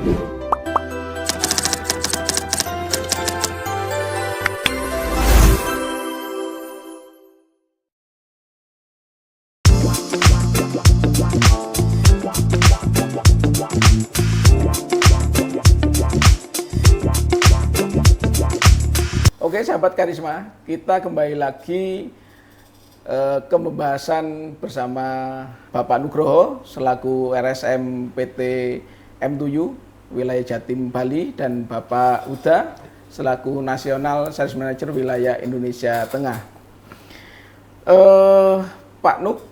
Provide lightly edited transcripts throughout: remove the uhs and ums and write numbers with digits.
Oke sahabat Karisma, kita kembali lagi ke pembahasan bersama Bapak Nugroho selaku RSM PT M2U wilayah Jatim Bali dan Bapak Uda selaku National Sales Manager wilayah Indonesia Tengah. Pak Nuk,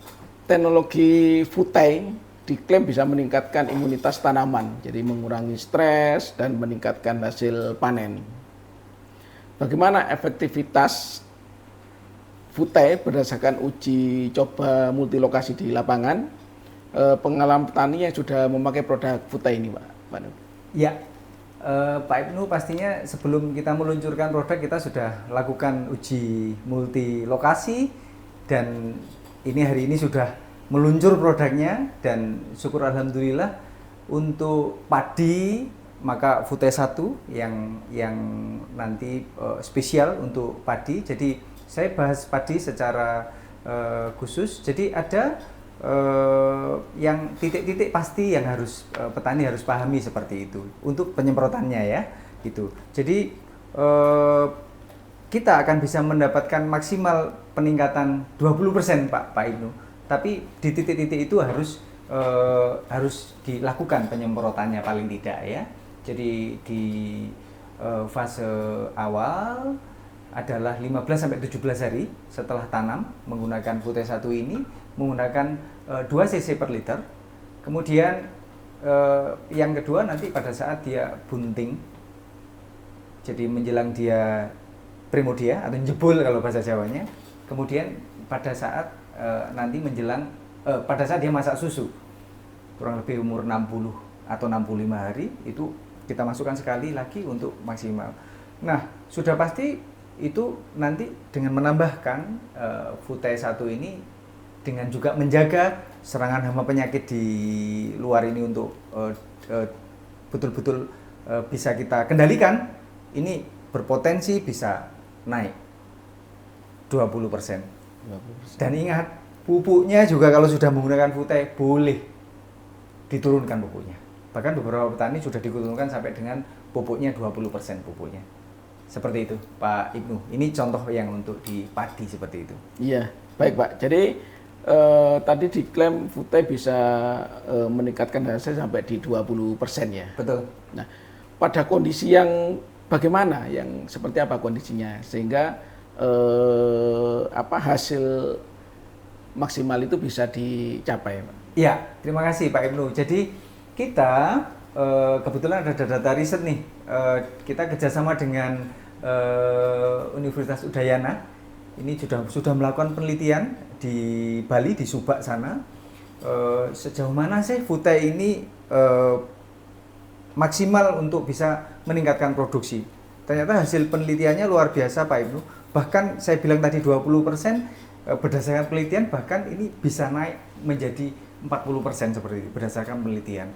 teknologi Futai diklaim bisa meningkatkan imunitas tanaman, jadi mengurangi stres dan meningkatkan hasil panen. Bagaimana efektivitas Futai berdasarkan uji coba multilokasi di lapangan, pengalaman petani yang sudah memakai produk Futai ini, Pak Nuk? Ya, Pak Ibnu, pastinya sebelum kita meluncurkan produk kita sudah lakukan uji multilokasi dan hari ini sudah meluncur produknya dan syukur alhamdulillah untuk padi maka Futai 1 yang nanti spesial untuk padi. Jadi saya bahas padi secara khusus. Jadi ada yang titik-titik pasti yang harus petani harus pahami seperti itu untuk penyemprotannya ya gitu. Jadi kita akan bisa mendapatkan maksimal peningkatan 20% Pak Ibnu. Tapi di titik-titik itu harus dilakukan penyemprotannya paling tidak ya. Jadi di fase awal adalah 15-17 hari setelah tanam menggunakan Futai 1 ini menggunakan 2 cc per liter. Kemudian yang kedua nanti pada saat dia bunting, jadi menjelang dia primodia atau jebul kalau bahasa Jawanya. Kemudian pada saat nanti menjelang pada saat dia masak susu kurang lebih umur 60 atau 65 hari itu kita masukkan sekali lagi untuk maksimal. Nah, sudah pasti itu nanti dengan menambahkan Futai 1 ini dengan juga menjaga serangan hama penyakit di luar ini untuk betul-betul bisa kita kendalikan, ini berpotensi bisa naik 20%. Dan ingat, pupuknya juga kalau sudah menggunakan Futai boleh diturunkan pupuknya. Bahkan beberapa petani sudah diturunkan sampai dengan pupuknya 20% pupuknya. Seperti itu Pak Ibnu. Ini contoh yang untuk di padi seperti itu. Iya, baik Pak. Jadi tadi diklaim Futai bisa meningkatkan hasil sampai di 20% ya. Betul. Nah, pada kondisi yang bagaimana, yang seperti apa kondisinya sehingga hasil maksimal itu bisa dicapai, Pak? Iya, terima kasih Pak Ibnu. Jadi kita kebetulan ada data riset nih. Kita kerjasama dengan Universitas Udayana. Ini sudah melakukan penelitian di Bali, di Subak sana. Sejauh mana sih Futai ini maksimal untuk bisa meningkatkan produksi. Ternyata hasil penelitiannya luar biasa Pak Ibnu. Bahkan saya bilang tadi 20%, berdasarkan penelitian bahkan ini bisa naik menjadi 40% seperti itu berdasarkan penelitian.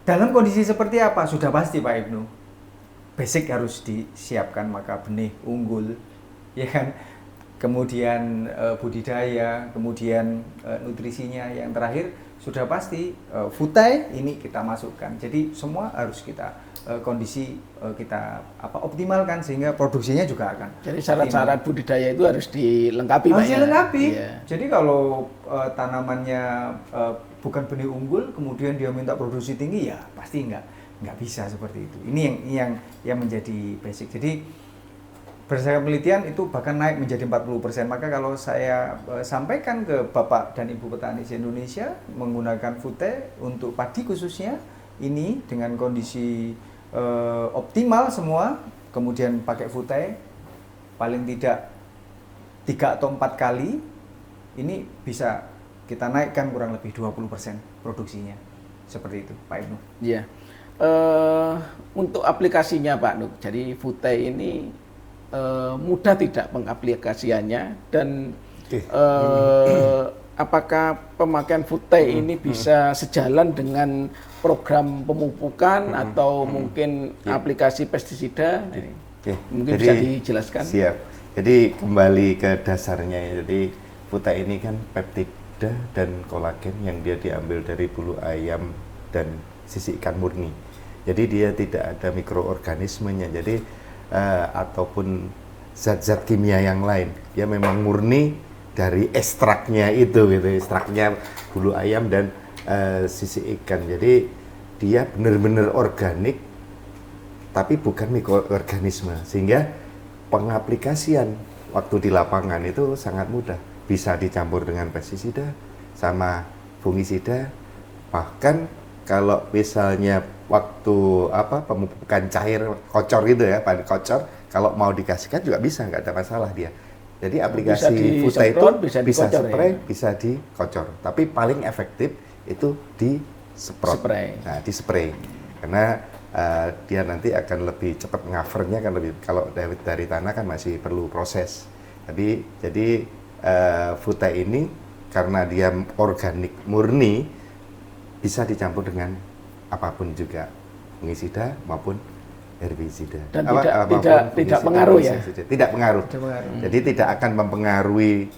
Dalam kondisi seperti apa? Sudah pasti Pak Ibnu. Basic harus disiapkan, maka benih unggul, ya kan? Kemudian budidaya, kemudian nutrisinya, yang terakhir sudah pasti Futai ini kita masukkan. Jadi semua harus kita kita optimalkan sehingga produksinya juga akan. Jadi syarat-syarat budidaya itu harus dilengkapi, Pak. Harus dilengkapi. Iya. Jadi kalau tanamannya bukan benih unggul, kemudian dia minta produksi tinggi, ya pasti nggak bisa seperti itu. Ini yang menjadi basic. Jadi berdasarkan penelitian itu bahkan naik menjadi 40%. Maka kalau saya sampaikan ke Bapak dan Ibu petani di Indonesia menggunakan Futai untuk padi khususnya ini dengan kondisi optimal semua, kemudian pakai Futai paling tidak 3 atau 4 kali, ini bisa kita naikkan kurang lebih 20% produksinya. Seperti itu Pak Ibnu. Iya. Untuk aplikasinya Pak Nuk, jadi Futai ini mudah tidak pengaplikasiannya dan apakah pemakaian Futai ini bisa sejalan dengan program pemupukan atau mungkin aplikasi pestisida? Oke, Mungkin jadi bisa dijelaskan. Siap. Jadi kembali ke dasarnya ya. Jadi Futai ini kan peptida dan kolagen yang dia diambil dari bulu ayam dan sisi ikan murni. Jadi dia tidak ada mikroorganismenya. Jadi ataupun zat-zat kimia yang lain. Dia memang murni dari ekstraknya itu gitu. Ekstraknya bulu ayam dan sisi ikan. Jadi dia benar-benar organik tapi bukan mikroorganisme, sehingga pengaplikasian waktu di lapangan itu sangat mudah, bisa dicampur dengan pestisida sama fungisida. Bahkan kalau misalnya waktu pemupukan cair kocor gitu ya, padi kocor, kalau mau dikasihkan juga bisa, nggak ada masalah dia. Jadi aplikasi Futai itu bisa spray, bisa dikocor, tapi paling efektif itu di spray. Nah, di spray karena dia nanti akan lebih cepat ngavernya, kan lebih, kalau dari tanah kan masih perlu proses. Jadi Futai ini karena dia organik murni bisa dicampur dengan apapun juga, fungisida maupun herbisida. Dan tidak pengaruh ya? Tidak pengaruh. Jadi tidak akan mempengaruhi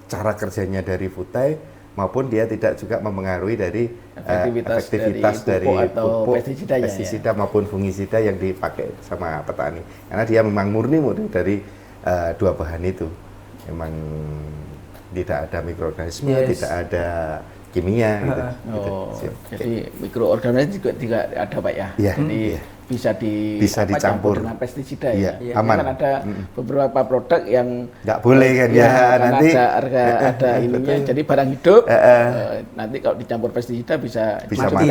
cara kerjanya dari Futai, maupun dia tidak juga mempengaruhi dari efektivitas dari pupuk, pestisida maupun fungisida yang dipakai sama petani. Karena dia memang murni dari dua bahan itu. Memang tidak ada mikroorganisme, tidak ada kimia gitu. Jadi mikroorganisme juga tidak ada Pak ya? Jadi bisa dicampur dengan pestisida ya. Aman. Kan ada beberapa produk yang nggak boleh kan ya, nanti ada ininya. Jadi barang hidup nanti kalau dicampur pestisida bisa mati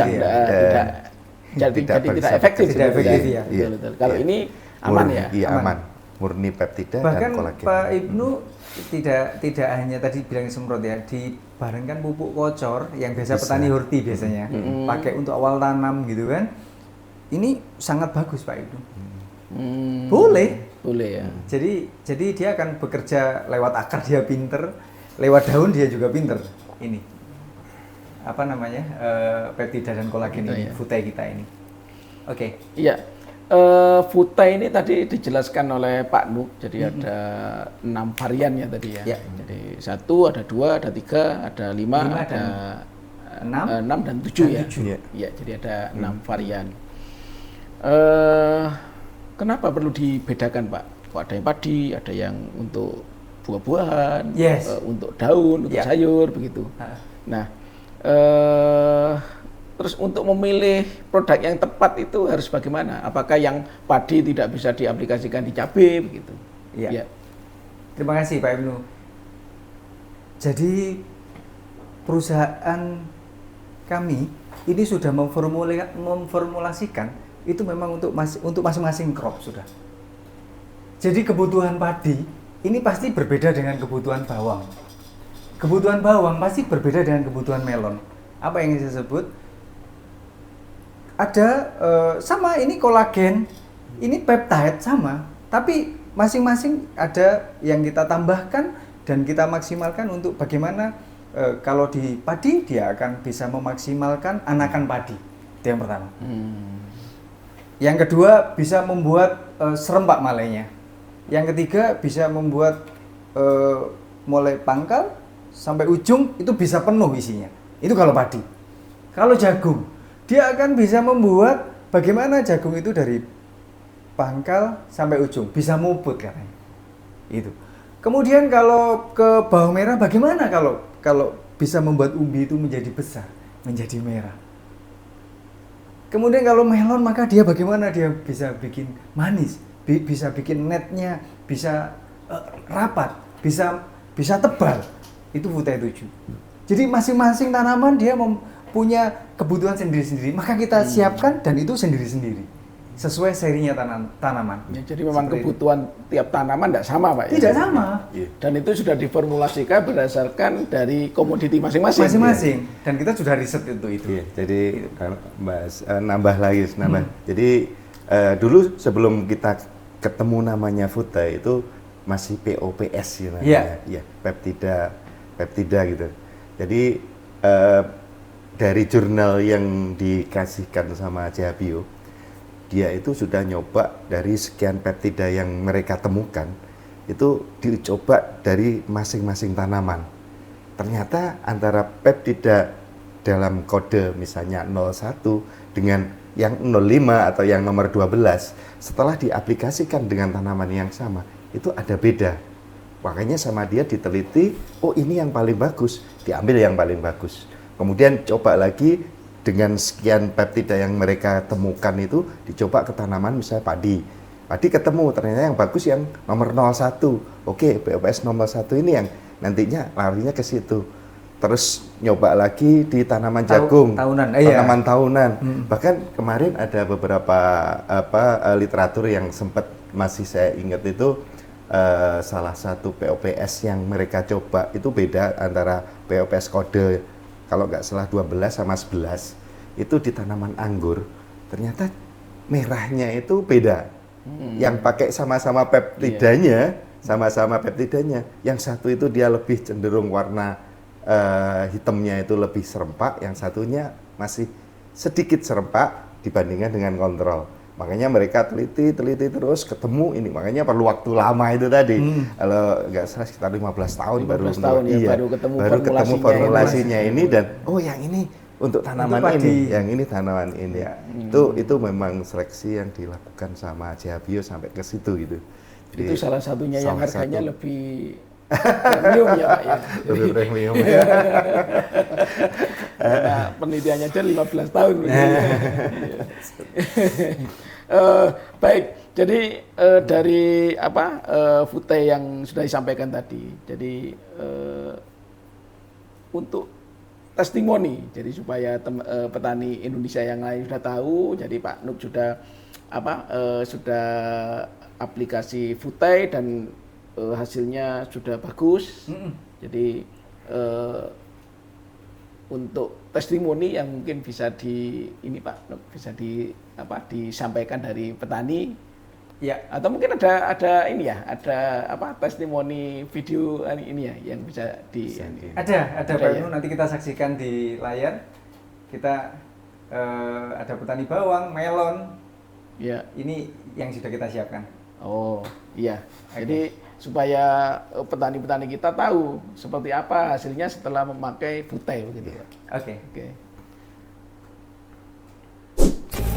jadi tidak efektif. Ya. Betul. Kalau ini aman ya? Iya, aman. Murni peptida dan kolagen. Pak Ibnu tidak hanya tadi bilang semprot ya, dibarengkan pupuk kocor yang biasa petani horti biasanya pakai untuk awal tanam gitu kan. Ini sangat bagus Pak Ibnu. Boleh ya. Jadi dia akan bekerja lewat akar, dia pinter, lewat daun dia juga pinter. Ini apa namanya, peptida dan kolagen ini, Futai kita ini. Oke. Iya. Futai ini tadi dijelaskan oleh Pak Nuk. Jadi ada 6 varian ya tadi ya. Jadi 1, ada 2, ada 3, ada 5, ada 6 dan 7 ya. Iya, jadi ada 6 varian. Kenapa perlu dibedakan Pak? Ada yang padi, ada yang untuk buah-buahan, untuk daun, untuk sayur begitu. Nah, terus untuk memilih produk yang tepat itu harus bagaimana? Apakah yang padi tidak bisa diaplikasikan di cabai begitu? Iya. Terima kasih Pak Ibnu. Jadi perusahaan kami ini sudah memformulasikan itu memang untuk masing-masing crop sudah. Jadi kebutuhan padi ini pasti berbeda dengan kebutuhan bawang. Kebutuhan bawang pasti berbeda dengan kebutuhan melon. Apa yang saya sebut? Ada sama ini kolagen, ini peptide sama, tapi masing-masing ada yang kita tambahkan dan kita maksimalkan untuk bagaimana kalau di padi dia akan bisa memaksimalkan anakan padi. Itu yang pertama. Yang kedua bisa membuat serempak malainya. Yang ketiga bisa membuat mulai pangkal sampai ujung itu bisa penuh isinya. Itu kalau padi. Kalau jagung, dia akan bisa membuat bagaimana jagung itu dari pangkal sampai ujung bisa muput katanya. Itu. Kemudian kalau ke bawang merah bagaimana kalau bisa membuat umbi itu menjadi besar, menjadi merah. Kemudian kalau melon maka dia bagaimana dia bisa bikin manis, bisa bikin netnya, bisa rapat, bisa tebal. Itu Futai 7. Jadi masing-masing tanaman dia punya kebutuhan sendiri-sendiri, maka kita siapkan dan itu sendiri-sendiri sesuai serinya tanaman. Ya, jadi memang kebutuhan tiap tanaman tidak sama Pak. Tidak sama. Dan itu sudah diformulasikan berdasarkan dari komoditi masing-masing. Masing-masing. Dan kita sudah riset itu. Iya, jadi nambah lagi. Jadi dulu sebelum kita ketemu namanya Futai itu masih POPS ya namanya. Peptida peptida gitu. Jadi dari jurnal yang dikasihkan sama CH dia itu sudah nyoba dari sekian peptida yang mereka temukan, itu dicoba dari masing-masing tanaman. Ternyata antara peptida dalam kode misalnya 01 dengan yang 05 atau yang nomor 12, setelah diaplikasikan dengan tanaman yang sama, itu ada beda. Makanya sama dia diteliti, oh ini yang paling bagus, diambil yang paling bagus. Kemudian coba lagi dengan sekian peptida yang mereka temukan itu, dicoba ke tanaman misalnya padi. Padi ketemu, ternyata yang bagus yang nomor 01. Oke, POPS nomor 1 ini yang nantinya larinya ke situ. Terus nyoba lagi di tanaman jagung, tanaman tahunan. Bahkan kemarin ada beberapa literatur yang sempat masih saya ingat itu, salah satu POPS yang mereka coba itu beda antara POPS kode kalau nggak salah 12 sama 11 itu di tanaman anggur, ternyata merahnya itu beda. Yang pakai sama-sama peptidanya, yang satu itu dia lebih cenderung warna hitamnya itu lebih serempak, yang satunya masih sedikit serempak dibandingkan dengan kontrol. Makanya mereka teliti terus ketemu ini, makanya perlu waktu lama itu tadi. Kalau nggak salah sekitar 15 tahun baru ketemu formulasinya ini dan oh yang ini untuk tanaman ini, yang ini tanaman ini. Ya. Itu memang seleksi yang dilakukan sama CH sampai ke situ gitu. Jadi, itu salah satunya yang harganya lebih premium ya Pak ya. Lebih premium. Nah, penelitiannya aja 15 tahun. Baik, jadi dari Fute yang sudah disampaikan tadi, jadi untuk testimoni, jadi supaya petani Indonesia yang lain sudah tahu, jadi Pak Nuk sudah sudah aplikasi Fute dan hasilnya sudah bagus. Jadi untuk testimoni yang mungkin bisa disampaikan dari petani, ya, atau mungkin ada testimoni video ini ya yang bisa ada Pak Ibnu, nanti kita saksikan di layar. Kita ada petani bawang, melon, ya, ini yang sudah kita siapkan. Oh iya, jadi supaya petani-petani kita tahu seperti apa hasilnya setelah memakai Fute begitu. Oke.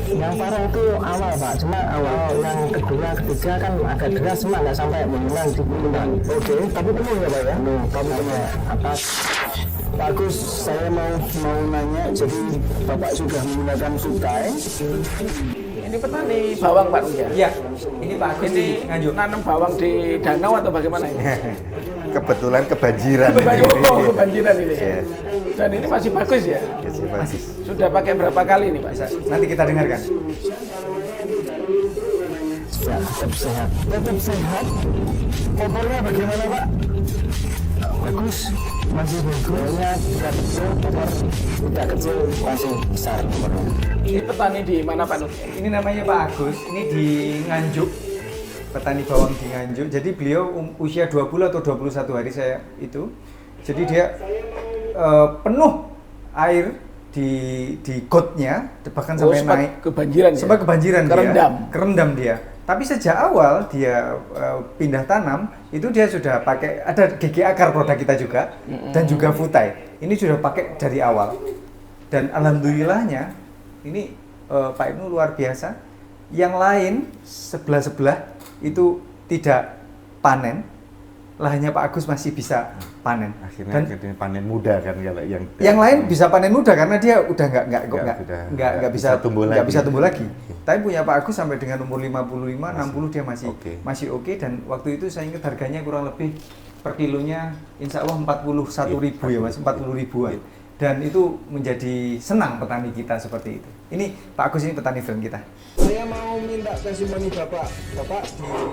Yang parah itu awal Pak, cuma awal yang kedua, ketiga kan agak deras, cuma nggak sampai mengulang di bulan. Oke, tapi penuh ya Pak ya? Tapi penuh. Bagus, saya mau nanya, jadi Bapak sudah menggunakan Fute. Ini petani bawang Pak Nuk ya? Iya, ini Pak Agus ini nanam bawang di danau atau bagaimana ini? Kebetulan kebanjiran. Kebanjiran ini. Yes. Dan ini masih bagus ya? Masih. Sudah pakai berapa kali nih Pak? Nanti kita dengarkan. Ya, tetap sehat. Kotornya bagaimana Pak? Bagus, masih bagus. Tidak kecil, masih besar. Ini petani di mana Pak Nuk? Ini namanya Pak Agus, ini di Nganjuk, petani bawang di Nganjuk. Jadi beliau usia 20 atau 21 hari saya itu. Jadi dia penuh air di gotnya, bahkan sampai naik. Kebanjiran sampai kebanjiran, kerendam dia. Tapi sejak awal dia pindah tanam, itu dia sudah pakai, ada GG akar produk kita juga, dan juga Fute. Ini sudah pakai dari awal. Dan alhamdulillahnya, ini Pak Ibnu luar biasa. Yang lain sebelah itu tidak panen, lahannya Pak Agus masih bisa panen. Akhirnya panen muda kan kalau yang lain bisa panen muda karena dia udah nggak bisa tumbuh lagi. Tapi punya Pak Agus sampai dengan umur 55, 60 dia masih oke. Dan waktu itu saya ingat harganya kurang lebih per kilonya insya Allah 41.000 ya Mas, 40 ribuan. Dan itu menjadi senang petani kita seperti itu. Ini Pak Agus, ini petani film kita. Saya mau minta testimoni Bapak. Bapak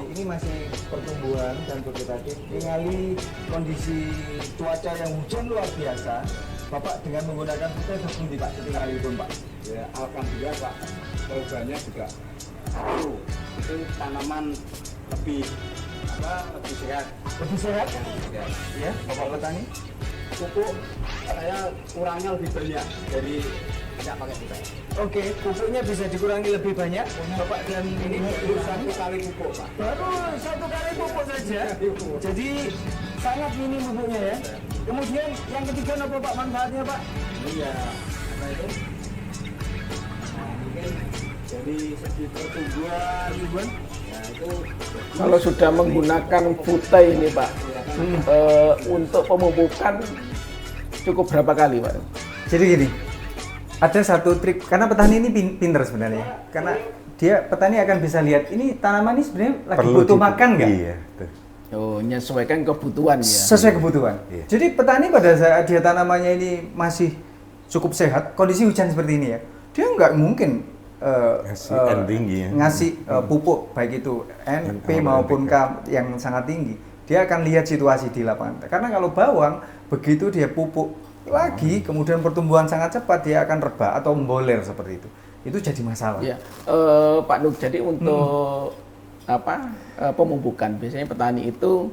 ini masih pertumbuhan dan vegetatif, mengalami kondisi cuaca yang hujan luar biasa. Bapak dengan menggunakan Fute seperti Pak ketika itu Pak. Ya, alhamdulillah Pak, perubahannya juga itu tanaman lebih sehat. Lebih sehat? Ya. Ya, Bapak petani. pupuk saya kurangnya lebih banyak dari tidak pakai pupuk. Oke, pupuknya bisa dikurangi lebih banyak, Bapak dan Ini baru 1 kali pupuk, Pak. baru 1 kali pupuk saja. Jadi sangat minim pupuknya ya. Kemudian yang ketiga apa Pak manfaatnya Pak? Iya, apa itu? Nah, mungkin dari segi pertumbuhan, ya itu Kalau sudah menggunakan futai ini Pak, untuk pemupukan cukup berapa kali Pak? Jadi gini, ada satu trik karena petani ini pinter sebenarnya. Karena petani akan bisa lihat ini tanaman ini sebenarnya lagi butuh makan nggak? Iya, betul. Oh, menyesuaikan kebutuhan ya. Sesuai kebutuhan. Iya. Jadi petani pada saat dia tanamannya ini masih cukup sehat, kondisi hujan seperti ini ya, dia nggak mungkin Ngasih N tinggi ya. ngasih pupuk baik itu N, P N maupun NPK. K yang sangat tinggi. Dia akan lihat situasi di lapangan. Karena kalau bawang begitu dia pupuk lagi, kemudian pertumbuhan sangat cepat, dia akan rebah atau memboler seperti itu. Itu jadi masalah. Ya, Pak Nuk, jadi untuk pemupukan biasanya petani itu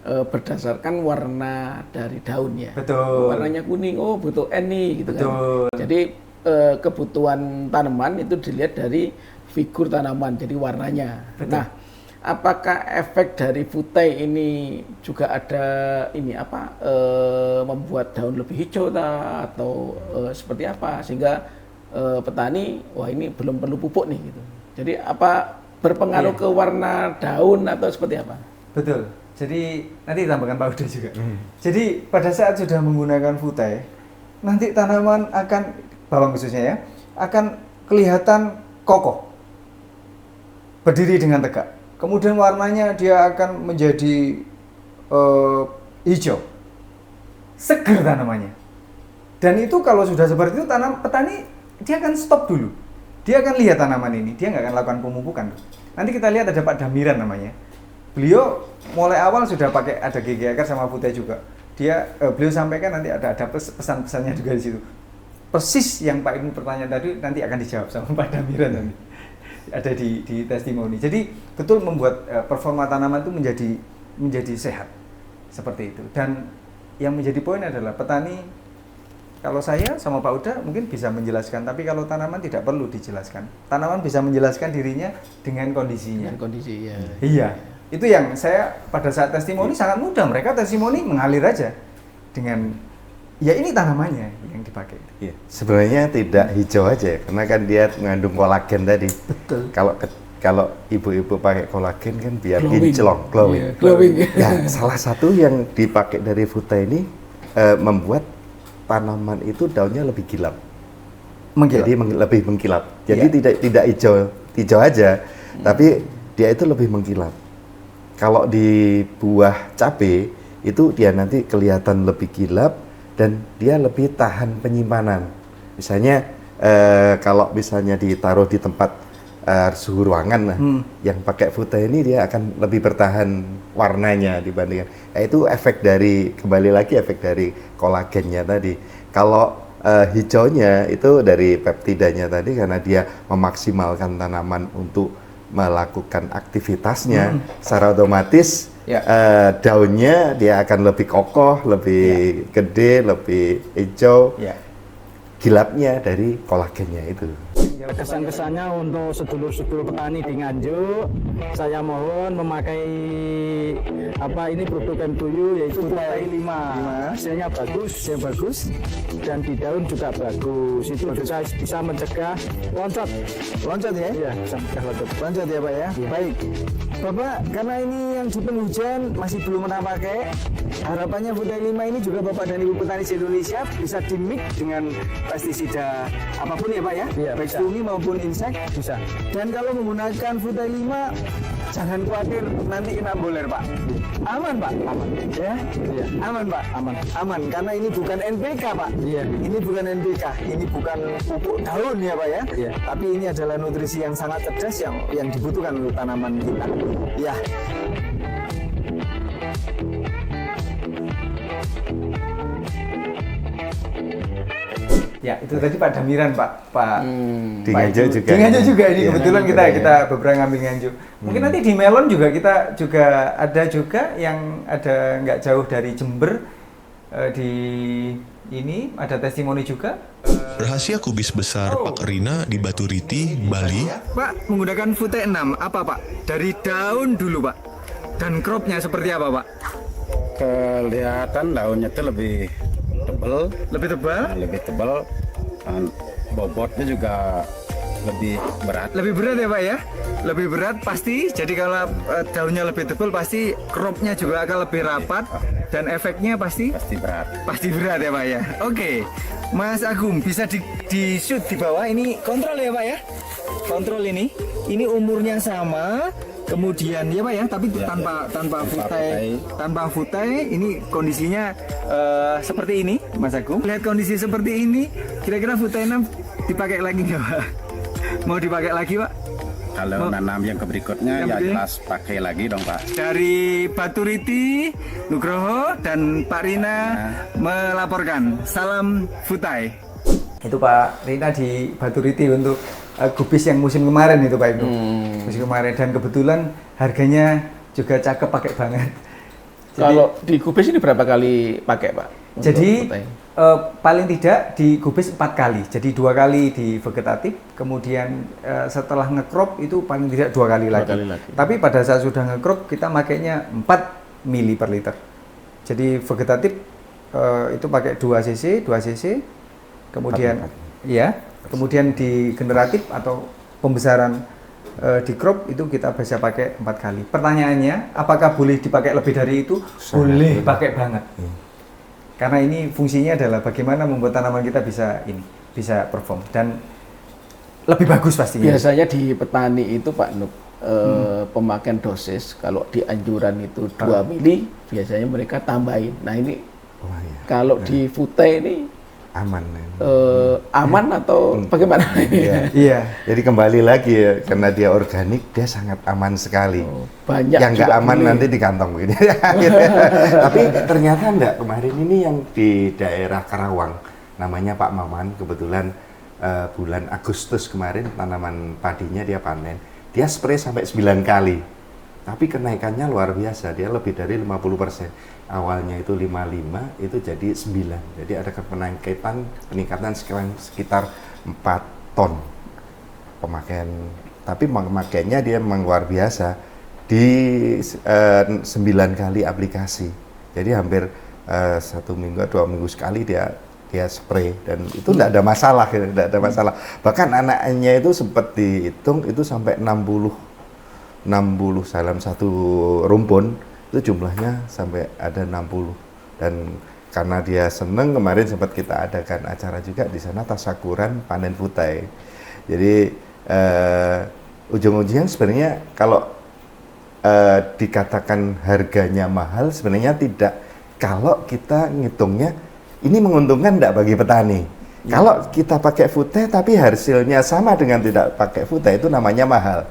berdasarkan warna dari daunnya. Betul. Warnanya kuning, oh butuh N nih gitu kan. Betul. Jadi kebutuhan tanaman itu dilihat dari figur tanaman, jadi warnanya. Betul. Nah, apakah efek dari futai ini juga ada ini membuat daun lebih hijau atau seperti apa sehingga petani wah ini belum perlu pupuk nih gitu. Jadi apa berpengaruh ke warna daun atau seperti apa? Betul. Jadi nanti tambahkan Pak Uda juga. Jadi pada saat sudah menggunakan futai, nanti tanaman bawang khususnya ya, akan kelihatan kokoh, berdiri dengan tegak. Kemudian warnanya dia akan menjadi hijau, seger tanamannya. Dan itu kalau sudah seperti itu petani dia akan stop dulu. Dia akan lihat tanaman ini, dia nggak akan lakukan pemupukan. Nanti kita lihat ada Pak Damiran namanya. Beliau mulai awal sudah pakai ada GGAkar sama futai juga. Beliau sampaikan nanti ada pesan-pesannya juga di situ. Persis yang Pak Ibnu pertanyaan tadi nanti akan dijawab sama Pak Damiran nanti. Ada di testimoni. Jadi betul membuat performa tanaman itu menjadi sehat. Seperti itu. Dan yang menjadi poin adalah petani, kalau saya sama Pak Uda mungkin bisa menjelaskan, tapi kalau tanaman tidak perlu dijelaskan. Tanaman bisa menjelaskan dirinya dengan kondisinya. Dengan kondisi ya. Iya. Itu yang saya pada saat testimoni sangat mudah. Mereka testimoni mengalir aja dengan ya ini tanamannya yang dipakai. Iya. Sebenarnya tidak hijau aja, karena kan dia mengandung kolagen tadi. Betul. Kalau ibu-ibu pakai kolagen kan biar Glowing. kinclong, glowing. Iya, glowing. Ya, salah satu yang dipakai dari futai ini membuat tanaman itu daunnya lebih gilap. Mengkilat. Jadi lebih mengkilap. Jadi Iya. tidak hijau aja, tapi dia itu lebih mengkilap. Kalau di buah cabai itu dia nanti kelihatan lebih kilap dan dia lebih tahan penyimpanan. Misalnya kalau misalnya ditaruh di tempat suhu ruangan, yang pakai futai ini dia akan lebih bertahan warnanya dibandingkan. Itu kembali lagi efek dari kolagennya tadi. Kalau hijaunya itu dari peptidanya tadi karena dia memaksimalkan tanaman untuk melakukan aktivitasnya, secara otomatis daunnya dia akan lebih kokoh, lebih gede, lebih hijau. Ya. Gilapnya dari kolagennya itu. Kesan-kesannya untuk sedulur-sedulur petani di Nganjuk, saya mohon memakai ini produk M2U yaitu Futai 5. Hasilnya bagus dan di daun juga bagus. Itu juga bisa mencegah loncat ya? Iya, bisa mencegah loncat ya Pak ya. Iya. Baik, Bapak karena ini yang di penghujan masih belum pernah pakai, harapannya Futai 5 ini juga Bapak dan Ibu petani di Indonesia bisa dimix dengan pestisida apapun ya Pak ya, iya, baik fungsi maupun insek bisa. Dan kalau menggunakan Futai 5 jangan khawatir nanti kena boler Pak. Aman Pak, aman ya, iya. Aman Pak, aman karena ini bukan NPK Pak. Iya. Ini bukan NPK, ini bukan pupuk daun ya Pak ya. Iya. Tapi ini adalah nutrisi yang sangat cerdas yang dibutuhkan untuk tanaman kita. Ya. Ya, itu tadi Pak Damiran, Pak. Di Nganjuk juga. Di Nganjuk juga ini Ya, kebetulan Nganjuk kita beberapa ngambil Nganjuk. Mungkin nanti di Melon juga kita ada juga yang ada nggak jauh dari Jember. di ini ada testimoni juga. Rahasia kubis besar Pak Rina di Batu Riti, Bali. Pak, menggunakan Fute 6 apa Pak? Dari daun dulu Pak. Dan cropnya seperti apa Pak? Kelihatan daunnya itu lebih tebal, Lebih tebal? dan bobotnya juga lebih berat. Lebih berat ya Pak ya? Lebih berat pasti. Jadi kalau daunnya lebih tebal pasti cropnya juga akan lebih rapat dan efeknya pasti Berat. pasti berat ya Pak ya. Oke, Mas Agung bisa di shoot di bawah ini kontrol ya Pak ya. Kontrol ini umurnya sama. Kemudian ya Pak ya, tapi tanpa futai ini kondisinya seperti ini Mas Agung. Lihat kondisi seperti ini, kira-kira futai 6 dipakai lagi nggak Pak? Mau dipakai lagi Pak? Kalau nanam yang berikutnya Yang ya berikutnya? jelas pakai lagi dong Pak. Dari Batu Riti, Nugroho dan Pak Rina melaporkan. Salam Futai. Itu Pak Rina di Batu Riti untuk gubis yang musim kemarin itu Pak Ibnu. Musim kemarin dan kebetulan harganya juga cakep pakai banget. Kalau di kubis ini berapa kali pakai Pak? Untuk Jadi futai? paling tidak di gubis 4 kali. Jadi 2 kali di vegetatif, kemudian setelah ngekrop itu paling tidak 2 kali lagi. kali lagi. Tapi pada saat sudah ngekrop kita makainya 4 mili per liter. Jadi vegetatif itu pakai 2 cc, kemudian ya, kemudian di generatif atau pembesaran di crop itu kita bisa pakai 4 kali. Pertanyaannya, apakah boleh dipakai lebih dari itu? Boleh, pakai banget. Karena ini fungsinya adalah bagaimana membuat tanaman kita bisa perform dan lebih bagus pastinya. Biasanya di petani itu Pak Nuk, pemakaian dosis kalau di anjuran itu 2 mili, biasanya mereka tambahin. Nah ini Wah, iya. kalau di futai ini Aman. aman atau bagaimana? Iya. Iya. Jadi kembali lagi ya, karena dia organik, dia sangat aman sekali. Banyak Yang nggak juga aman boleh. nanti di kantong ini. Tapi ternyata enggak. Kemarin ini yang di daerah Karawang, namanya Pak Maman, kebetulan bulan Agustus kemarin tanaman padinya dia panen. Dia spray sampai 9 kali. Tapi kenaikannya luar biasa, dia lebih dari 50%. Awalnya itu 55, itu jadi 9. Jadi ada peningkatan sekitar 4 ton pemakaian. Tapi pemakaiannya dia memang luar biasa di 9 kali aplikasi. Jadi hampir 1 minggu, 2 minggu sekali dia spray dan itu tidak ada masalah, tidak ada masalah. Bahkan anaknya itu sempat dihitung itu sampai 60 dalam satu rumpun itu jumlahnya sampai ada 60. Dan karena dia seneng, kemarin sempat kita adakan acara juga di sana tasyakuran panen futai. Jadi ujung-ujungnya sebenarnya kalau dikatakan harganya mahal, sebenarnya tidak. Kalau kita ngitungnya ini menguntungkan enggak bagi petani. Kalau kita pakai futai tapi hasilnya sama dengan tidak pakai futai, itu namanya mahal.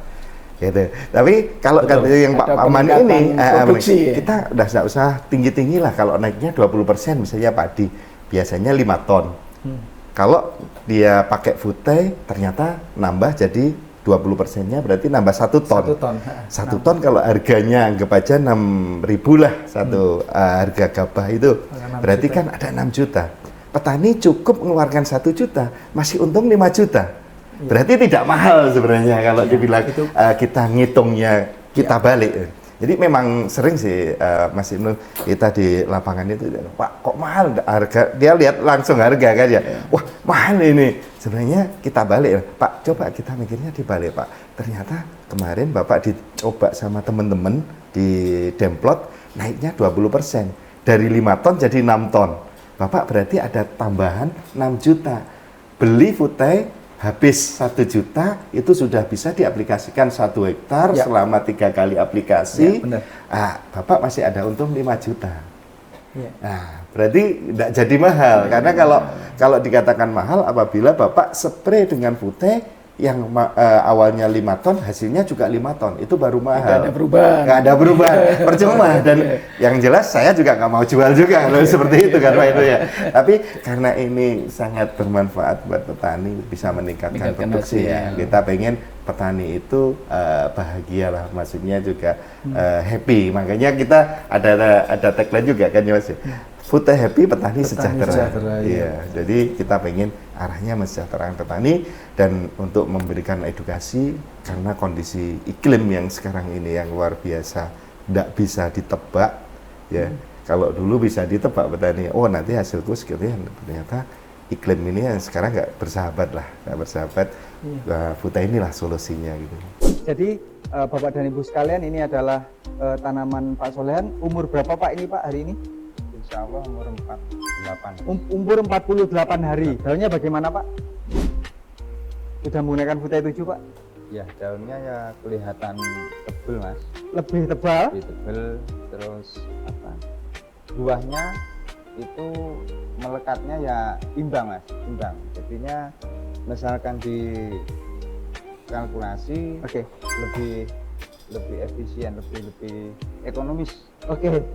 Gitu. Tapi kalau kata yang Pak Ada Paman peningkatan ini produksi, ya? kita udah nggak usah tinggi-tinggi lah. Kalau naiknya 20% misalnya padi biasanya 5 ton. Kalau dia pakai futai ternyata nambah jadi 20%-nya berarti nambah 1 ton. 1 ton. 1 ton kalau harganya anggap aja 6.000 lah satu harga gabah itu. 6 Berarti juta. kan ada 6 juta. Petani cukup mengeluarkan 1 juta, masih untung 5 juta. Berarti tidak mahal sebenarnya kalau dibilang kita ngitungnya kita balik. Jadi memang sering sih Mas Ibnu kita di lapangan itu, Pak kok mahal harga, dia lihat langsung harga kan ya, wah mahal ini. Sebenarnya kita balik, Pak coba kita mikirnya dibalik Pak. Ternyata kemarin Bapak dicoba sama teman-teman di Demplot naiknya 20%. Dari 5 ton jadi 6 ton. Bapak berarti ada tambahan 6 juta. Beli futai habis 1 juta itu sudah bisa diaplikasikan 1 hektar Ya. selama 3 kali aplikasi. Ya, benar. Bapak masih ada untung 5 juta. Ya. Nah, berarti tidak jadi mahal karena kalau dikatakan mahal apabila Bapak spray dengan futai yang awalnya 5 ton hasilnya juga 5 ton, itu baru mahal. Nggak ada perubahan. Nggak ada perubahan, percuma. Dan yang jelas saya juga nggak mau jual juga kalau seperti itu kan Pak itu ya. Tapi karena ini sangat bermanfaat buat petani, bisa meningkatkan produksi ya. hasil. Kita pengen petani itu bahagia lah, maksudnya juga happy. Makanya kita ada tagline juga kan ya Mas. Food happy, petani Petani sejahtera. sejahtera, iya. Iya, jadi kita pengen arahnya mensejahterakan petani dan untuk memberikan edukasi karena kondisi iklim yang sekarang ini yang luar biasa, tidak bisa ditebak, ya. Kalau dulu bisa ditebak petani, oh nanti hasilku sekian, ternyata iklim ini yang sekarang nggak bersahabat lah, nggak bersahabat. Nah, Futa inilah solusinya gitu. Jadi Bapak dan Ibu sekalian, ini adalah tanaman Pak Solehan. Umur berapa Pak ini Pak hari ini? Insya Allah umur 48. Umur 48 hari. Daunnya bagaimana Pak? Sudah menggunakan Futa 7 Pak? Ya daunnya ya kelihatan tebel mas, Lebih tebal? lebih tebel, terus apa? Buahnya itu melekatnya ya imbang mas, imbang. Jadinya misalkan di kalkulasi Oke. lebih efisien, lebih ekonomis. Oke.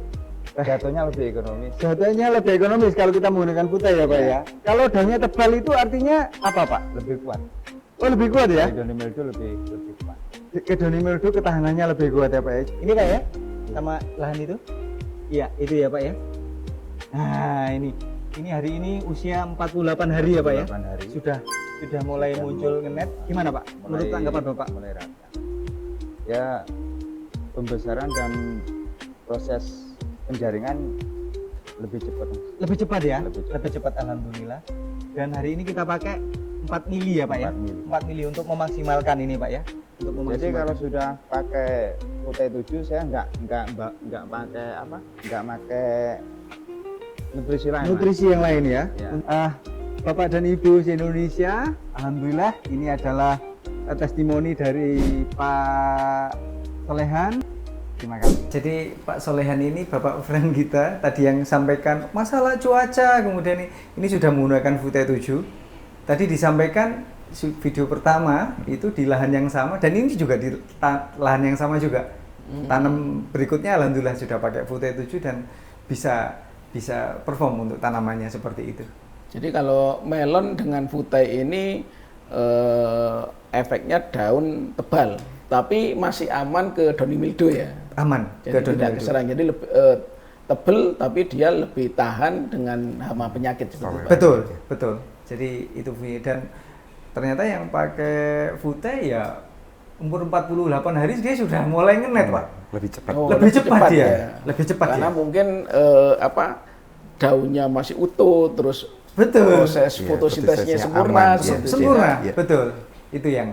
Jatuhnya lebih ekonomis. Jatuhnya lebih ekonomis kalau kita menggunakan Futa ya Pak ya. Kalau daunnya tebal itu artinya apa Pak? Lebih kuat. Oh lebih kuat ya? Hidroni mildew lebih kuat. Hidroni mildew ketahanannya lebih kuat ya Pak ya. Ini Pak ya? Sama lahan itu? Iya, itu ya Pak ya. Nah, ini hari ini usia 48 hari ya Pak ya. 48 hari. Sudah mulai muncul ngenet. Gimana Pak? Menurut tanggapan Bapak? Mulai rata. Ya pembesaran dan proses penjaringan lebih cepat. Mas. Lebih cepat ya? Lebih cepat. Lebih cepat alhamdulillah. Dan hari ini kita pakai 4 mili ya Pak ya? 4 mili. 4 mili untuk memaksimalkan ini Pak ya. Untuk Jadi memaksimalkan. kalau sudah pakai UT7 saya nggak pakai apa? Nggak pakai nutrisi lain. Mas. nutrisi yang lain ya. Ya. Bapak dan Ibu se-Indonesia, alhamdulillah ini adalah testimoni dari Pak Solehan. Terima kasih. Jadi Pak Solehan ini Bapak friend kita tadi yang sampaikan masalah cuaca, kemudian ini sudah menggunakan Futa 7. Tadi disampaikan video pertama itu di lahan yang sama dan ini juga di lahan yang sama juga. Tanam berikutnya alhamdulillah sudah pakai Futa 7 dan bisa perform untuk tanamannya seperti itu. Jadi kalau melon dengan Futa ini efeknya daun tebal, tapi masih aman ke downy mildew ya. Aman. Jadi tidak keserang. Jadi lebih tebel, tapi dia lebih tahan dengan hama penyakit seperti itu. Betul. Jadi itu dan ternyata yang pakai Futa ya umur 48 hari dia sudah mulai ngenet Pak. Lebih cepat. Oh, lebih cepat dia. ya. Lebih cepat Karena ya. mungkin daunnya masih utuh, terus Betul. proses Iya, fotosintesnya fotosintesnya sempurna. aman, seperti itu. Sempurna, Iya. betul. Itu yang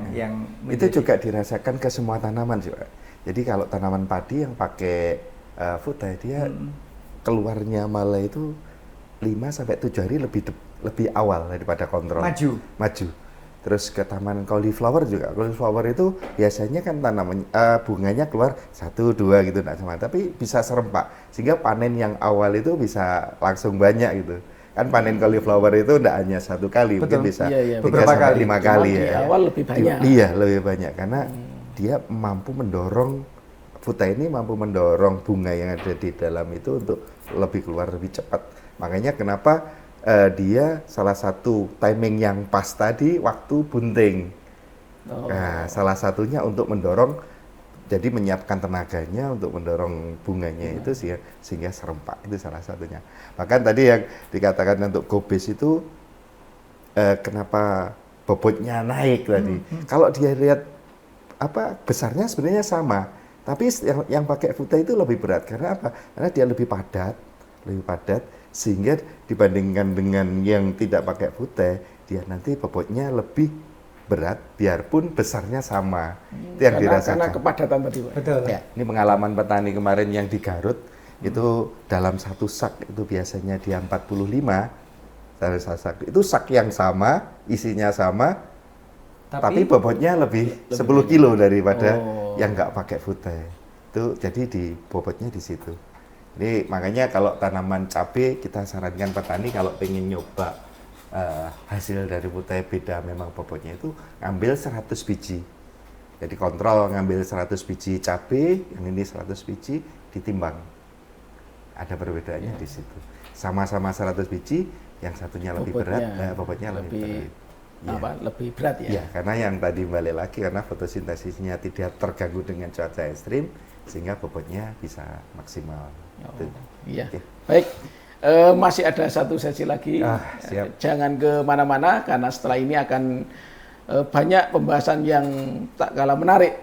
Itu juga dirasakan ke semua tanaman sih Pak. Jadi kalau tanaman padi yang pakai Futa dia keluarnya malah itu 5-7 hari lebih awal daripada kontrol. Maju. Terus ke taman cauliflower juga. Cauliflower itu biasanya kan tanaman bunganya keluar 1-2 gitu enggak sama, tapi bisa serempak sehingga panen yang awal itu bisa langsung banyak gitu. Kan panen cauliflower itu enggak hanya 1 kali, mungkin bisa Iya, 3 beberapa sampai kali. 5 kali Cuma ya. di awal lebih banyak. Iya, lebih banyak karena dia mampu mendorong Futa ini mampu mendorong bunga yang ada di dalam itu untuk lebih keluar lebih cepat. Makanya kenapa dia salah satu timing yang pas tadi waktu bunting. Nah, salah satunya untuk mendorong, jadi menyiapkan tenaganya untuk mendorong bunganya itu sehingga serempak, itu salah satunya. Bahkan tadi yang dikatakan untuk gobes itu kenapa bobotnya naik tadi. Kalau dia lihat besarnya sebenarnya sama, tapi yang pakai Futa itu lebih berat karena apa? Karena dia lebih padat sehingga dibandingkan dengan yang tidak pakai Futa, dia nanti bobotnya lebih berat biarpun besarnya sama. Itu yang dirasakan. Karena kepadatan tadi Pak. Betul. Ya, ini pengalaman petani kemarin yang di Garut itu dalam 1 sak itu biasanya dia 45 dalam 1 sak. Itu sak yang sama, isinya sama, tapi bobotnya lebih 10 kilo daripada yang nggak pakai Futa. Itu jadi di bobotnya di situ. Jadi makanya kalau tanaman cabai kita sarankan petani kalau pengen nyoba hasil dari Futa beda memang bobotnya itu ngambil 100 biji. Jadi kontrol ngambil 100 biji cabai, yang ini 100 biji ditimbang. Ada perbedaannya di situ. Sama-sama 100 biji, yang satunya lebih berat, bobotnya lebih berat. Lebih berat ya. Iya, karena yang tadi balik lagi karena fotosintesisnya tidak terganggu dengan cuaca ekstrim sehingga bobotnya bisa maksimal. Iya. Oke. Baik. Masih ada satu sesi lagi. Siap. Jangan kemana-mana karena setelah ini akan banyak pembahasan yang tak kalah menarik.